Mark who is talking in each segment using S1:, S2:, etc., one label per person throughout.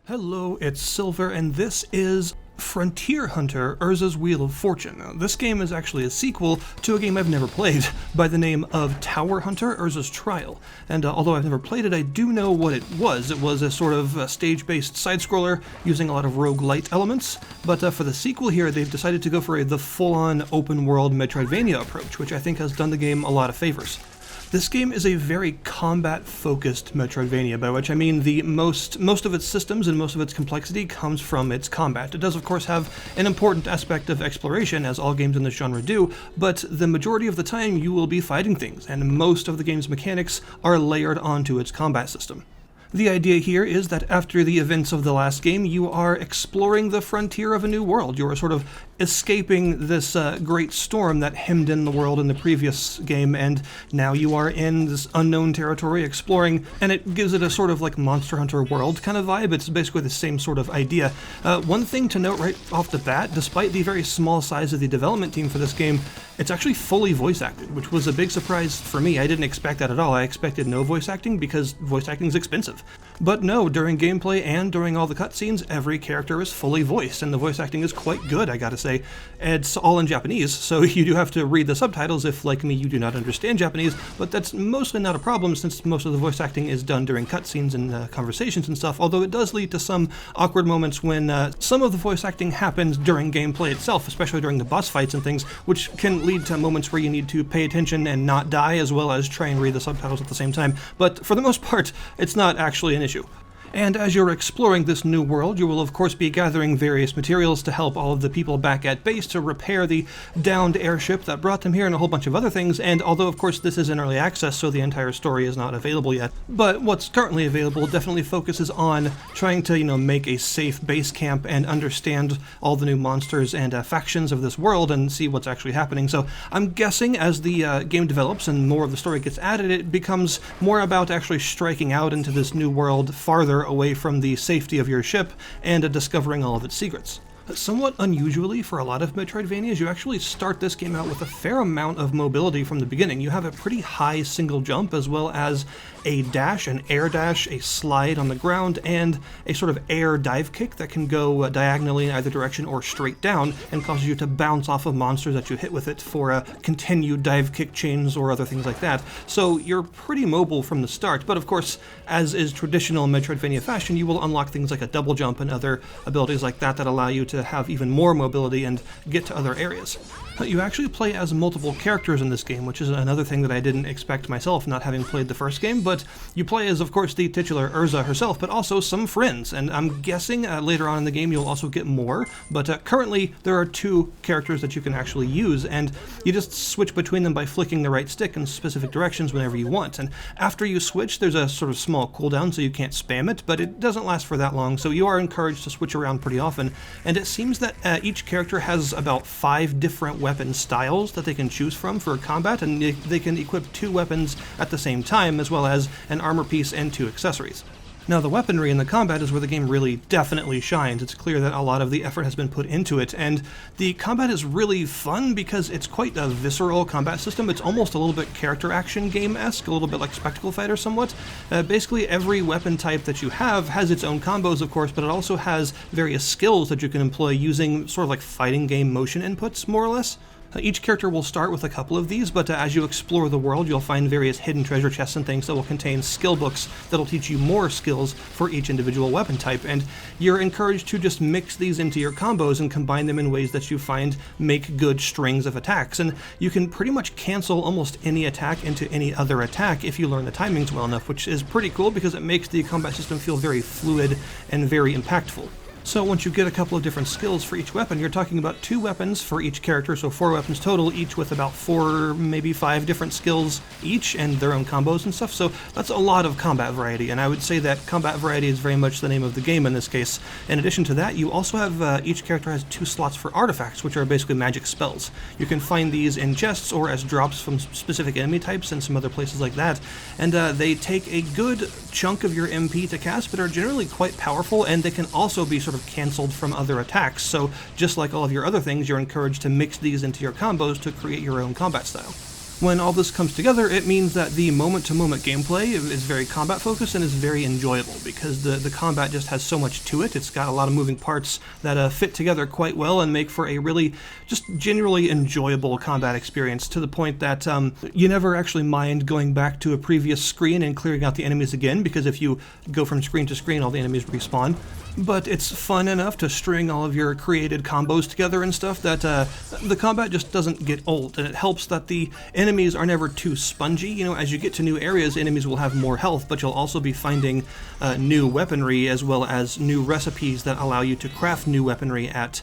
S1: Hello, it's Silver, and this is Frontier Hunter: Erza's Wheel of Fortune. Now, this game is actually a sequel to a game I've never played by the name of Tower Hunter: Erza's Trial. And although I've never played it, I do know what it was. It was a sort of stage-based side-scroller using a lot of roguelite elements, but for the sequel here, they've decided to go for the full-on open-world Metroidvania approach, which I think has done the game a lot of favors. This game is a very combat-focused Metroidvania, by which I mean the most of its systems and most of its complexity comes from its combat. It does, of course, have an important aspect of exploration, as all games in this genre do, but the majority of the time you will be fighting things, and most of the game's mechanics are layered onto its combat system. The idea here is that after the events of the last game, you are exploring the frontier of a new world. You are sort of escaping this great storm that hemmed in the world in the previous game, and now you are in this unknown territory exploring, and it gives it a sort of like Monster Hunter World kind of vibe. It's basically the same sort of idea. One thing to note right off the bat, despite the very small size of the development team for this game, it's actually fully voice acted, which was a big surprise for me. I didn't expect that at all. I expected no voice acting because voice acting is expensive. But no, during gameplay and during all the cutscenes, every character is fully voiced, and the voice acting is quite good, I gotta say. It's all in Japanese, so you do have to read the subtitles if, like me, you do not understand Japanese, but that's mostly not a problem since most of the voice acting is done during cutscenes and conversations and stuff, although it does lead to some awkward moments when some of the voice acting happens during gameplay itself, especially during the boss fights and things, which can lead to moments where you need to pay attention and not die, as well as try and read the subtitles at the same time. But for the most part, it's not actually an issue. And as you're exploring this new world, you will of course be gathering various materials to help all of the people back at base to repair the downed airship that brought them here and a whole bunch of other things, and although of course this is in early access so the entire story is not available yet, but what's currently available definitely focuses on trying to, make a safe base camp and understand all the new monsters and factions of this world and see what's actually happening. So I'm guessing as the game develops and more of the story gets added, it becomes more about actually striking out into this new world farther away from the safety of your ship and discovering all of its secrets. Somewhat unusually for a lot of Metroidvanias, you actually start this game out with a fair amount of mobility from the beginning. You have a pretty high single jump, as well as a dash, an air dash, a slide on the ground, and a sort of air dive kick that can go diagonally in either direction or straight down and causes you to bounce off of monsters that you hit with it for continued dive kick chains or other things like that. So you're pretty mobile from the start, but of course, as is traditional Metroidvania fashion, you will unlock things like a double jump and other abilities like that allow you to have even more mobility and get to other areas. You actually play as multiple characters in this game, which is another thing that I didn't expect myself, not having played the first game, but you play as, of course, the titular Erza herself, but also some friends, and I'm guessing later on in the game you'll also get more, but currently there are two characters that you can actually use, and you just switch between them by flicking the right stick in specific directions whenever you want, and after you switch there's a sort of small cooldown so you can't spam it, but it doesn't last for that long, so you are encouraged to switch around pretty often, and it seems that each character has about 5 different weapon styles that they can choose from for combat, and they can equip 2 weapons at the same time, as well as an armor piece and 2 accessories. Now, the weaponry in the combat is where the game really definitely shines. It's clear that a lot of the effort has been put into it, and the combat is really fun because it's quite a visceral combat system. It's almost a little bit character action game-esque, a little bit like Spectacle Fighter somewhat. Basically, every weapon type that you have has its own combos, of course, but it also has various skills that you can employ using sort of like fighting game motion inputs, more or less. Each character will start with a couple of these, but as you explore the world, you'll find various hidden treasure chests and things that will contain skill books that'll teach you more skills for each individual weapon type, and you're encouraged to just mix these into your combos and combine them in ways that you find make good strings of attacks, and you can pretty much cancel almost any attack into any other attack if you learn the timings well enough, which is pretty cool because it makes the combat system feel very fluid and very impactful. So once you get a couple of different skills for each weapon, you're talking about 2 weapons for each character, so 4 weapons total, each with about 4, maybe 5 different skills each, and their own combos and stuff, so that's a lot of combat variety, and I would say that combat variety is very much the name of the game in this case. In addition to that, you also have, each character has 2 slots for artifacts, which are basically magic spells. You can find these in chests or as drops from specific enemy types and some other places like that, and they take a good chunk of your MP to cast, but are generally quite powerful, and they can also be sort of canceled from other attacks, so just like all of your other things, you're encouraged to mix these into your combos to create your own combat style. when all this comes together, it means that the moment-to-moment gameplay is very combat-focused and is very enjoyable, because the combat just has so much to it. It's got a lot of moving parts that fit together quite well and make for a really just generally enjoyable combat experience, to the point that you never actually mind going back to a previous screen and clearing out the enemies again, because if you go from screen to screen, all the enemies respawn. But it's fun enough to string all of your created combos together and stuff that the combat just doesn't get old, and it helps that the enemies are never too spongy. You know, as you get to new areas, enemies will have more health, but you'll also be finding new weaponry as well as new recipes that allow you to craft new weaponry at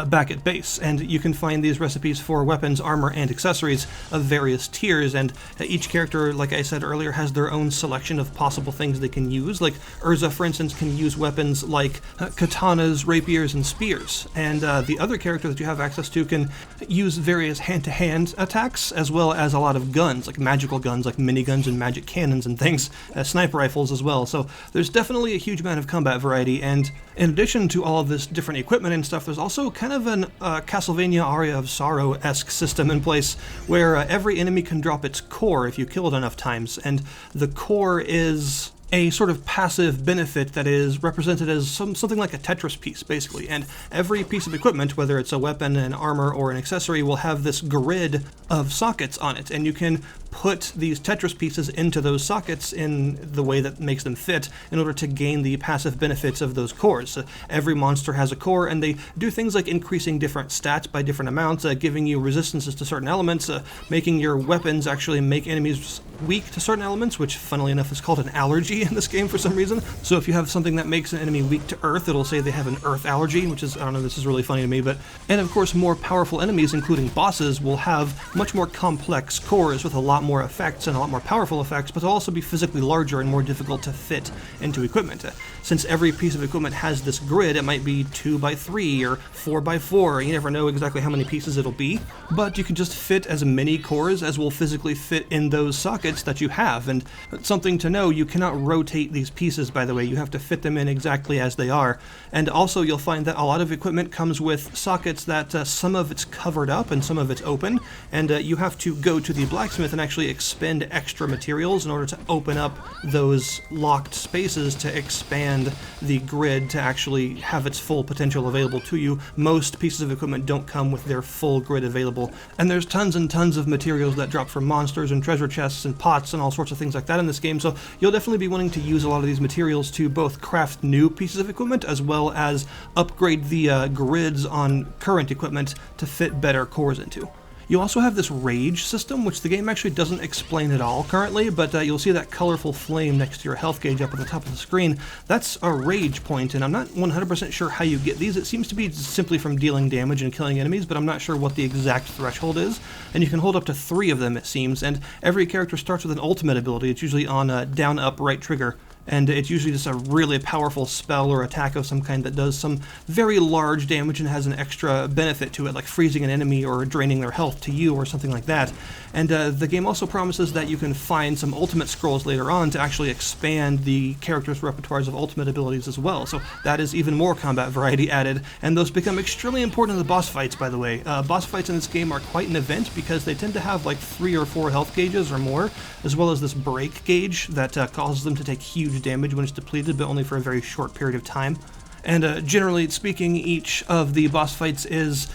S1: back at base, and you can find these recipes for weapons, armor, and accessories of various tiers, and each character, like I said earlier, has their own selection of possible things they can use. Like Erza, for instance, can use weapons like katanas, rapiers, and spears, and the other character that you have access to can use various hand-to-hand attacks, as well as a lot of guns, like magical guns, like miniguns and magic cannons and things, sniper rifles as well. So there's definitely a huge amount of combat variety, and in addition to all of this different equipment and stuff, there's also kind of an Castlevania Aria of Sorrow-esque system in place, where every enemy can drop its core if you kill it enough times, and the core is a sort of passive benefit that is represented as something like a Tetris piece, basically. And every piece of equipment, whether it's a weapon, an armor, or an accessory, will have this grid of sockets on it, and you can put these Tetris pieces into those sockets in the way that makes them fit in order to gain the passive benefits of those cores. Every monster has a core, and they do things like increasing different stats by different amounts, giving you resistances to certain elements, making your weapons actually make enemies weak to certain elements, which funnily enough is called an allergy in this game for some reason. So if you have something that makes an enemy weak to earth, it'll say they have an earth allergy, which is, I don't know, this is really funny to me. But and of course, more powerful enemies, including bosses, will have much more complex cores with a lot more effects and a lot more powerful effects, but they'll also be physically larger and more difficult to fit into equipment. Since every piece of equipment has this grid, it might be 2x3 or 4x4. You never know exactly how many pieces it'll be, but you can just fit as many cores as will physically fit in those sockets that you have. And something to know, you cannot rotate these pieces, by the way. You have to fit them in exactly as they are. And also you'll find that a lot of equipment comes with sockets that some of it's covered up and some of it's open, and you have to go to the blacksmith and actually expend extra materials in order to open up those locked spaces to expand the grid to actually have its full potential available to you. Most pieces of equipment don't come with their full grid available, and there's tons and tons of materials that drop from monsters and treasure chests and pots and all sorts of things like that in this game, so you'll definitely be wanting to use a lot of these materials to both craft new pieces of equipment as well as upgrade the grids on current equipment to fit better cores into. You also have this rage system, which the game actually doesn't explain at all currently, but you'll see that colorful flame next to your health gauge up at the top of the screen. That's a rage point, and I'm not 100% sure how you get these. It seems to be simply from dealing damage and killing enemies, but I'm not sure what the exact threshold is. And you can hold up to 3 of them, it seems, and every character starts with an ultimate ability. It's usually on down, up, right trigger. And it's usually just a really powerful spell or attack of some kind that does some very large damage and has an extra benefit to it, like freezing an enemy or draining their health to you or something like that. And the game also promises that you can find some ultimate scrolls later on to actually expand the character's repertoires of ultimate abilities as well. So that is even more combat variety added, and those become extremely important in the boss fights, by the way. Boss fights in this game are quite an event because they tend to have like 3 or 4 health gauges or more, as well as this break gauge that causes them to take huge damage when it's depleted, but only for a very short period of time. And generally speaking, each of the boss fights is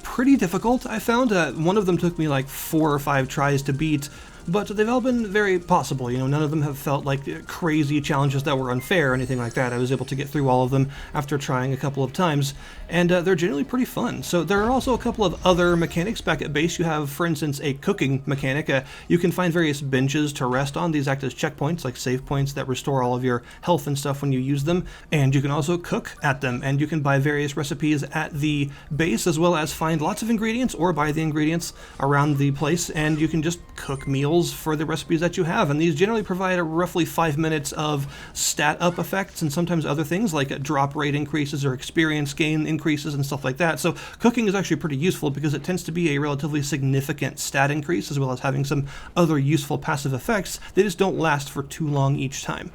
S1: pretty difficult, I found. One of them took me like 4 or 5 tries to beat, but they've all been very possible. You know, none of them have felt like crazy challenges that were unfair or anything like that. I was able to get through all of them after trying a couple of times, and they're generally pretty fun. So there are also a couple of other mechanics back at base. You have, for instance, a cooking mechanic. You can find various benches to rest on. These act as checkpoints, like save points that restore all of your health and stuff when you use them, and you can also cook at them, and you can buy various recipes at the base, as well as find lots of ingredients or buy the ingredients around the place, and you can just cook meals for the recipes that you have. And these generally provide a roughly 5 minutes of stat up effects and sometimes other things like drop rate increases or experience gain increases and stuff like that. So cooking is actually pretty useful because it tends to be a relatively significant stat increase, as well as having some other useful passive effects. They just don't last for too long each time.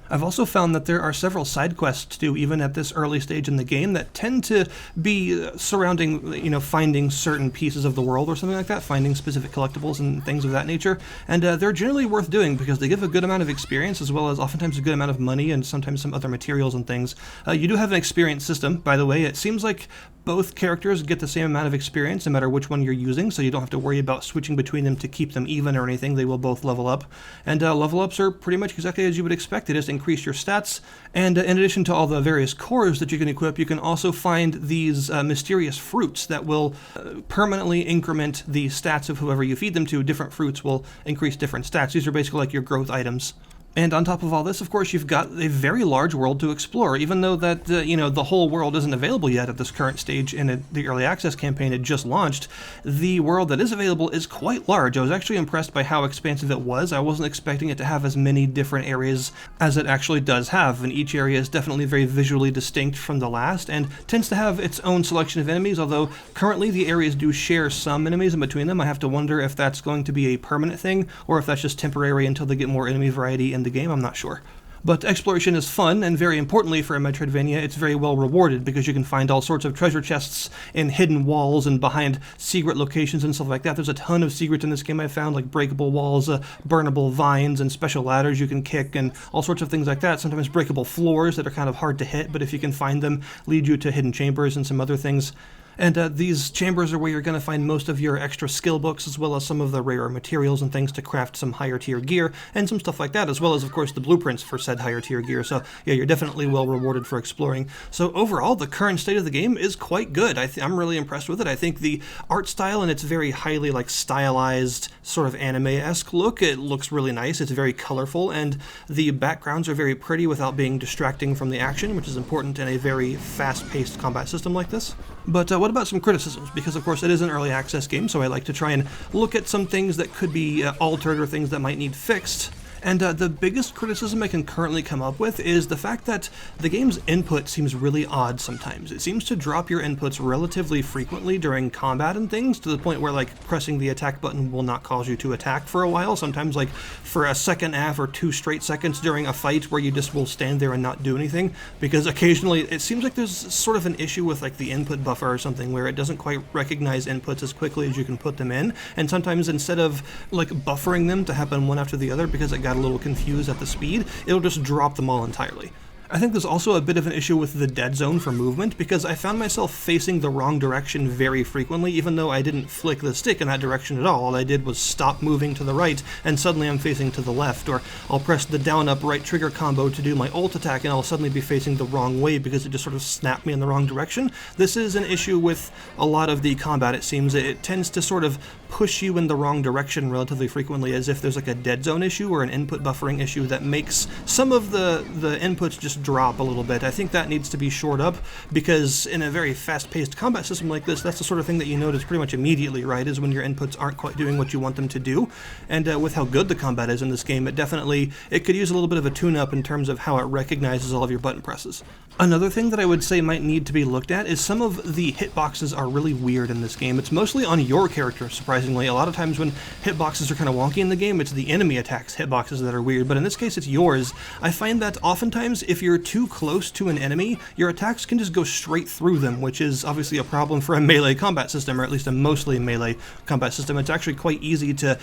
S1: I've also found that there are several side quests to do, even at this early stage in the game, that tend to be surrounding, finding certain pieces of the world or something like that, finding specific collectibles and things of that nature, and they're generally worth doing because they give a good amount of experience as well as oftentimes a good amount of money and sometimes some other materials and things. You do have an experience system, by the way. It seems like both characters get the same amount of experience no matter which one you're using, so you don't have to worry about switching between them to keep them even or anything. They will both level up, and level ups are pretty much exactly as you would expect. It is to increase your stats, and in addition to all the various cores that you can equip, you can also find these mysterious fruits that will permanently increment the stats of whoever you feed them to. Different fruits will increase different stats. These are basically like your growth items. And on top of all this, of course, you've got a very large world to explore, even though that, the whole world isn't available yet at this current stage in the early access campaign. It just launched. The world that is available is quite large. I was actually impressed by how expansive it was. I wasn't expecting it to have as many different areas as it actually does have, and each area is definitely very visually distinct from the last, and tends to have its own selection of enemies, although currently the areas do share some enemies in between them. I have to wonder if that's going to be a permanent thing, or if that's just temporary until they get more enemy variety in the game. I'm not sure. But exploration is fun, and very importantly for a Metroidvania, it's very well rewarded because you can find all sorts of treasure chests in hidden walls and behind secret locations and stuff like that. There's a ton of secrets in this game I found, like breakable walls, burnable vines, and special ladders you can kick, and all sorts of things like that. Sometimes breakable floors that are kind of hard to hit, but if you can find them, lead you to hidden chambers and some other things. And these chambers are where you're going to find most of your extra skill books, as well as some of the rarer materials and things to craft some higher tier gear, and some stuff like that, as well as, of course, the blueprints for said higher tier gear. So yeah, you're definitely well rewarded for exploring. So overall, the current state of the game is quite good. I'm really impressed with it. I think the art style and its very highly stylized sort of anime-esque look, it looks really nice. It's very colorful, and the backgrounds are very pretty without being distracting from the action, which is important in a very fast-paced combat system like this. But what about some criticisms? Because, of course, it is an early access game, so I like to try and look at some things that could be altered or things that might need fixed. And the biggest criticism I can currently come up with is the fact that the game's input seems really odd sometimes. It seems to drop your inputs relatively frequently during combat and things, to the point where pressing the attack button will not cause you to attack for a while. Sometimes for a second half or 2 straight seconds during a fight where you just will stand there and not do anything, because occasionally it seems like there's sort of an issue with the input buffer or something where it doesn't quite recognize inputs as quickly as you can put them in, and sometimes instead of buffering them to happen one after the other because it got a little confused at the speed, it'll just drop them all entirely. I think there's also a bit of an issue with the dead zone for movement, because I found myself facing the wrong direction very frequently, even though I didn't flick the stick in that direction at all. All I did was stop moving to the right, and suddenly I'm facing to the left, or I'll press the down-up right trigger combo to do my ult attack, and I'll suddenly be facing the wrong way because it just sort of snapped me in the wrong direction. This is an issue with a lot of the combat, it seems. It tends to sort of push you in the wrong direction relatively frequently, as if there's a dead zone issue or an input buffering issue that makes some of the inputs just drop a little bit. I think that needs to be shored up, because in a very fast-paced combat system like this, that's the sort of thing that you notice pretty much immediately, right, is when your inputs aren't quite doing what you want them to do. And with how good the combat is in this game, it could use a little bit of a tune-up in terms of how it recognizes all of your button presses. Another thing that I would say might need to be looked at is some of the hitboxes are really weird in this game. It's mostly on your character, surprisingly. A lot of times when hitboxes are kind of wonky in the game, it's the enemy attacks hitboxes that are weird, but in this case it's yours. I find that oftentimes if you're too close to an enemy, your attacks can just go straight through them, which is obviously a problem for a melee combat system, or at least a mostly melee combat system. It's actually quite easy to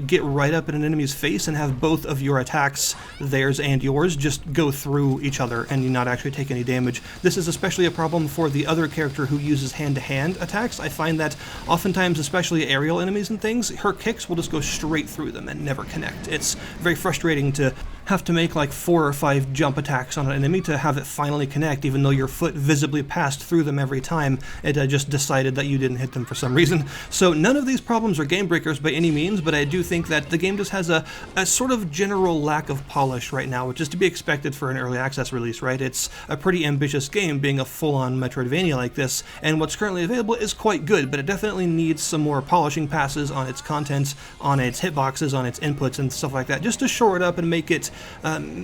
S1: get right up in an enemy's face and have both of your attacks, theirs and yours, just go through each other and you not actually take any damage. This is especially a problem for the other character who uses hand-to-hand attacks. I find that oftentimes, especially aerial enemies and things, her kicks will just go straight through them and never connect. It's very frustrating to have to make 4 or 5 jump attacks on an enemy to have it finally connect, even though your foot visibly passed through them every time it just decided that you didn't hit them for some reason. So none of these problems are game breakers by any means, but I do think that the game just has a sort of general lack of polish right now, which is to be expected for an early access release, right? It's a pretty ambitious game, being a full-on Metroidvania like this, and what's currently available is quite good, but it definitely needs some more polishing passes on its content, on its hitboxes, on its inputs and stuff like that, just to shore it up and make it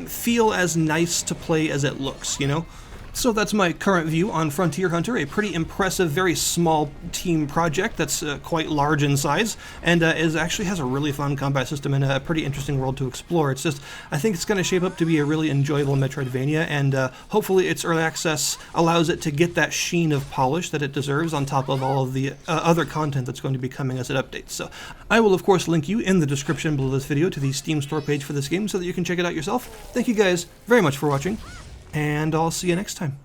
S1: feel as nice to play as it looks, So that's my current view on Frontier Hunter, a pretty impressive, very small team project that's quite large in size, and actually has a really fun combat system and a pretty interesting world to explore. It's just, I think it's going to shape up to be a really enjoyable Metroidvania, and hopefully its early access allows it to get that sheen of polish that it deserves on top of all of the other content that's going to be coming as it updates. So I will, of course, link you in the description below this video to the Steam store page for this game so that you can check it out yourself. Thank you guys very much for watching, and I'll see you next time.